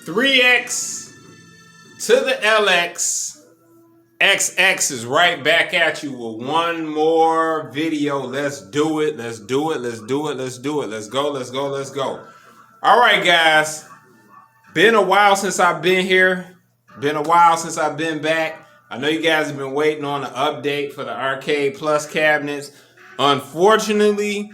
3X to the LX. XX is right back at you with one more video. Let's do it. Let's do it. Let's do it. Let's do it. Let's go. Let's go. Let's go. All right, guys. Been a while since I've been here. Been a while since I've been back. I know you guys have been waiting on an update for the Arcade Plus cabinets. Unfortunately,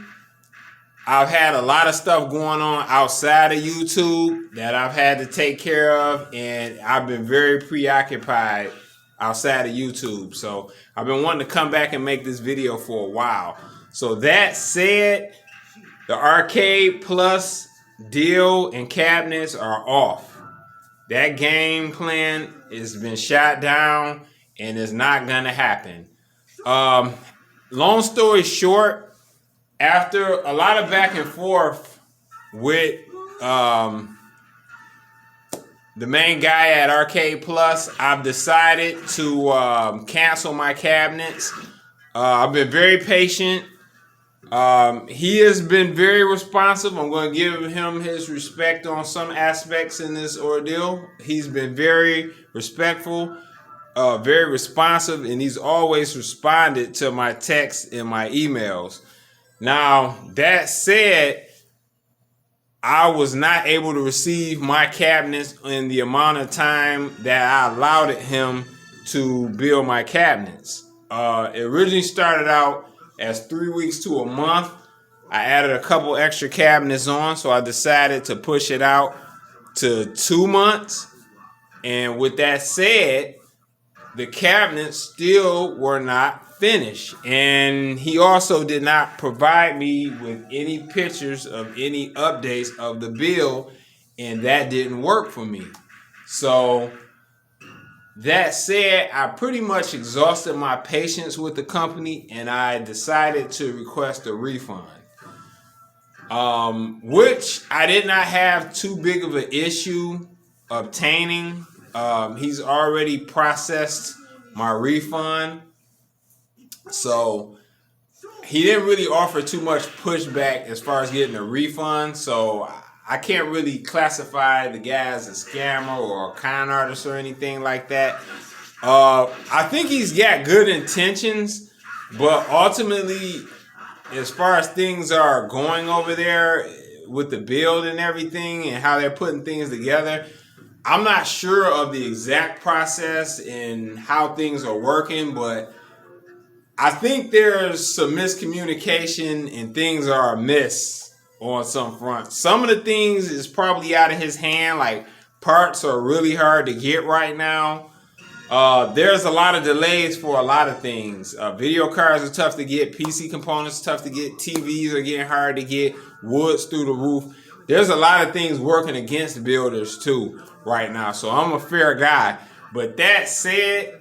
I've had a lot of stuff going on outside of YouTube that I've had to take care of, and I've been very preoccupied outside of YouTube. So I've been wanting to come back and make this video for a while. So that said, the Arcade Plus deal and cabinets are off. That game plan has been shot down and is not gonna happen. Long story short, after a lot of back and forth with the main guy at Arcade Plus, I've decided to cancel my cabinets. I've been very patient. He has been very responsive. I'm going to give him his respect on some aspects in this ordeal. He's been very respectful, very responsive, and he's always responded to my texts and my emails. Now, that said, I was not able to receive my cabinets in the amount of time that I allowed him to build my cabinets. It originally started out as 3 weeks to a month. I added a couple extra cabinets on, so I decided to push it out to 2 months. And with that said, the cabinets still were not finished, and he also did not provide me with any pictures of any updates of the build, and that didn't work for me. So that said, I pretty much exhausted my patience with the company, and I decided to request a refund, which I did not have too big of an issue obtaining. He's already processed my refund. So he didn't really offer too much pushback as far as getting a refund. So I can't really classify the guy as a scammer or a con artist or anything like that. I think he's got good intentions, but ultimately, as far as things are going over there with the build and everything and how they're putting things together, I'm not sure of the exact process and how things are working, but I think there's some miscommunication and things are amiss on some fronts. Some of the things is probably out of his hand, like parts are really hard to get right now. There's a lot of delays for a lot of things. Video cards are tough to get, PC components tough to get, TVs are getting hard to get, woods through the roof. There's a lot of things working against builders too right now, so I'm a fair guy. But that said,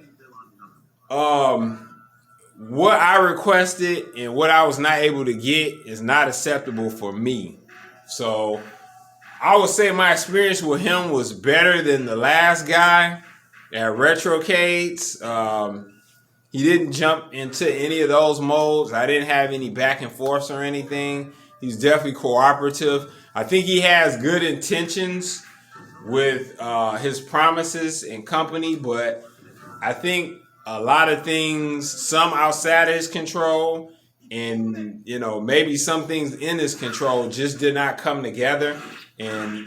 what I requested and what I was not able to get is not acceptable for me. So I would say my experience with him was better than the last guy at Retrocades. He didn't jump into any of those modes. I didn't have any back and forth or anything. He's definitely cooperative. I think he has good intentions with his promises and company, but I think a lot of things, some outside of his control, and maybe some things in his control just did not come together. And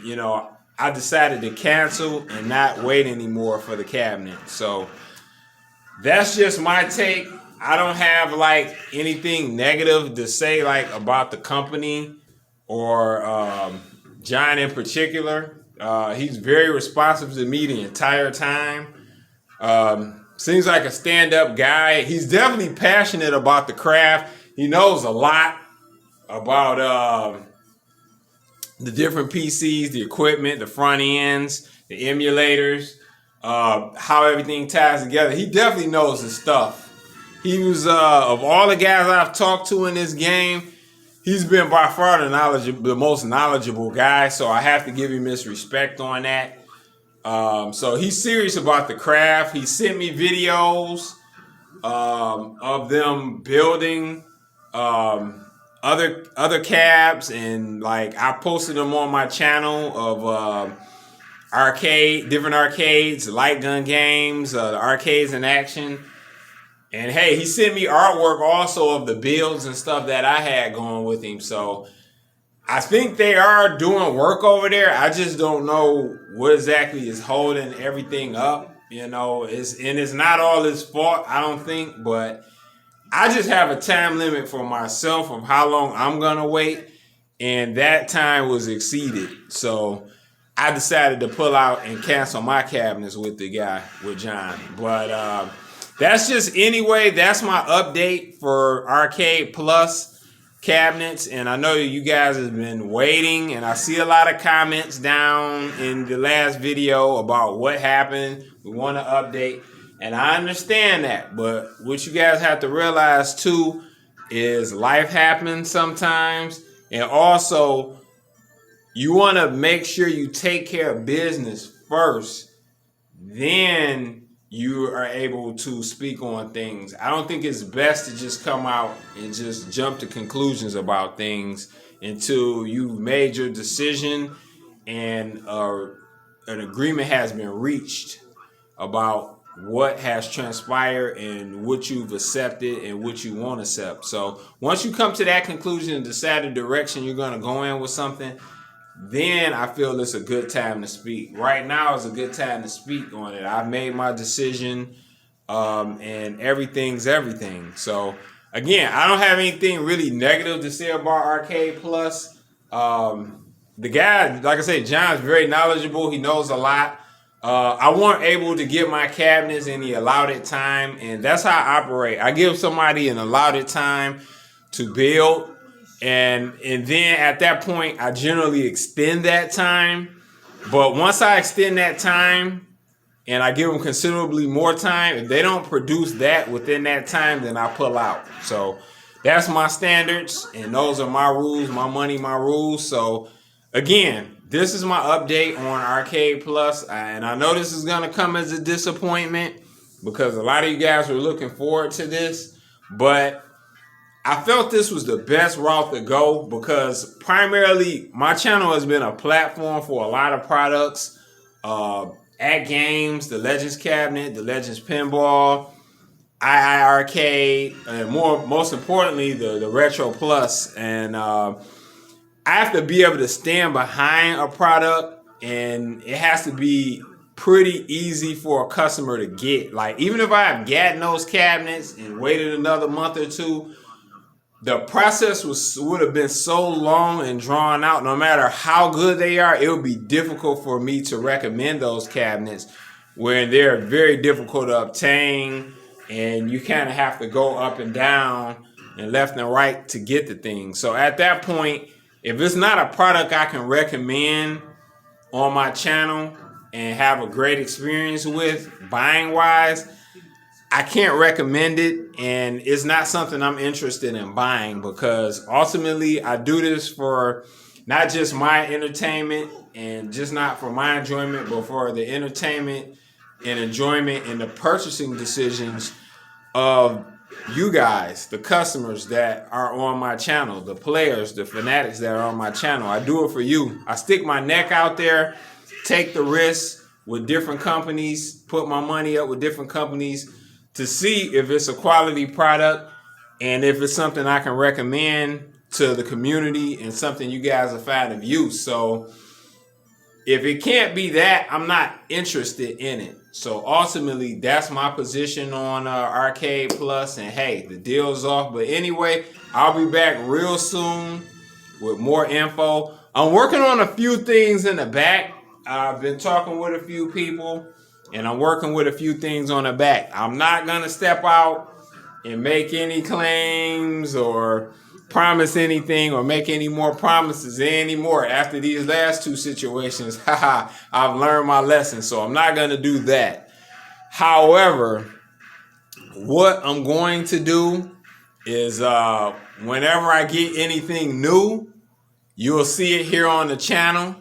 I decided to cancel and not wait anymore for the cabinet. So that's just my take. I don't have like anything negative to say like about the company or John in particular. He's very responsive to me the entire time. Seems like a stand-up guy. He's definitely passionate about the craft. He knows a lot about the different PCs, the equipment, the front ends, the emulators, how everything ties together. He definitely knows his stuff. He was, of all the guys I've talked to in this game, he's been by far the most knowledgeable guy, so I have to give him his respect on that. So he's serious about the craft. He sent me videos of them building other cabs, and like I posted them on my channel of different arcades, light gun games, the arcades in action. And hey, he sent me artwork also of the builds and stuff that I had going with him. So I think they are doing work over there. I just don't know what exactly is holding everything up. You know, it's not all his fault, I don't think, but I just have a time limit for myself of how long I'm gonna wait, and that time was exceeded. So I decided to pull out and cancel my cabinets with John. But that's just anyway. That's my update for Arcade Plus cabinets, and I know you guys have been waiting, and I see a lot of comments down in the last video about what happened. We want to update, and I understand that, but what you guys have to realize too is life happens sometimes, and also you want to make sure you take care of business first, then you are able to speak on things. I don't think it's best to just come out and just jump to conclusions about things until you've made your decision and an agreement has been reached about what has transpired and what you've accepted and what you won't accept. So once you come to that conclusion and decide the direction you're going to go in with something, then I feel it's a good time to speak. Right now is a good time to speak on it. I've made my decision, and everything's everything. So again, I don't have anything really negative to say about Arcade Plus. The guy, like I said, John's very knowledgeable. He knows a lot. I weren't able to get my cabinets in the allotted time, and that's how I operate. I give somebody an allotted time to build. And then at that point, I generally extend that time. But once I extend that time and I give them considerably more time, if they don't produce that within that time, then I pull out. So that's my standards, and those are my rules, my money, my rules. So again, this is my update on Arcade Plus. And I know this is going to come as a disappointment because a lot of you guys were looking forward to this. But I felt this was the best route to go because primarily my channel has been a platform for a lot of products, at games, the Legends Cabinet, the Legends Pinball, II Arcade, and most importantly, the Retro Plus. And I have to be able to stand behind a product, and it has to be pretty easy for a customer to get. Like, even if I have gotten those cabinets and waited another month or two, the process would have been so long and drawn out. No matter how good they are, it would be difficult for me to recommend those cabinets where they're very difficult to obtain, and you kind of have to go up and down and left and right to get the thing. So at that point, if it's not a product I can recommend on my channel and have a great experience with buying wise, I can't recommend it, and it's not something I'm interested in buying because ultimately I do this for not just my entertainment and just not for my enjoyment, but for the entertainment and enjoyment and the purchasing decisions of you guys, the customers that are on my channel, the players, the fanatics that are on my channel. I do it for you. I stick my neck out there, take the risk with different companies, put my money up with different companies to see if it's a quality product and if it's something I can recommend to the community and something you guys will find of use. So if it can't be that, I'm not interested in it. So ultimately, that's my position on Arcade Plus. And hey, the deal's off. But anyway, I'll be back real soon with more info. I'm working on a few things in the back. I've been talking with a few people, and I'm working with a few things on the back. I'm not going to step out and make any claims or promise anything or make any more promises anymore. After these last two situations, I've learned my lesson, so I'm not going to do that. However, what I'm going to do is whenever I get anything new, you'll see it here on the channel.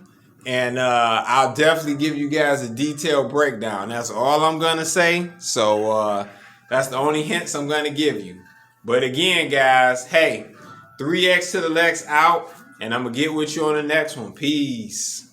And I'll definitely give you guys a detailed breakdown. That's all I'm going to say. So that's the only hints I'm going to give you. But again, guys, hey, 3X to the Lex out. And I'm going to get with you on the next one. Peace.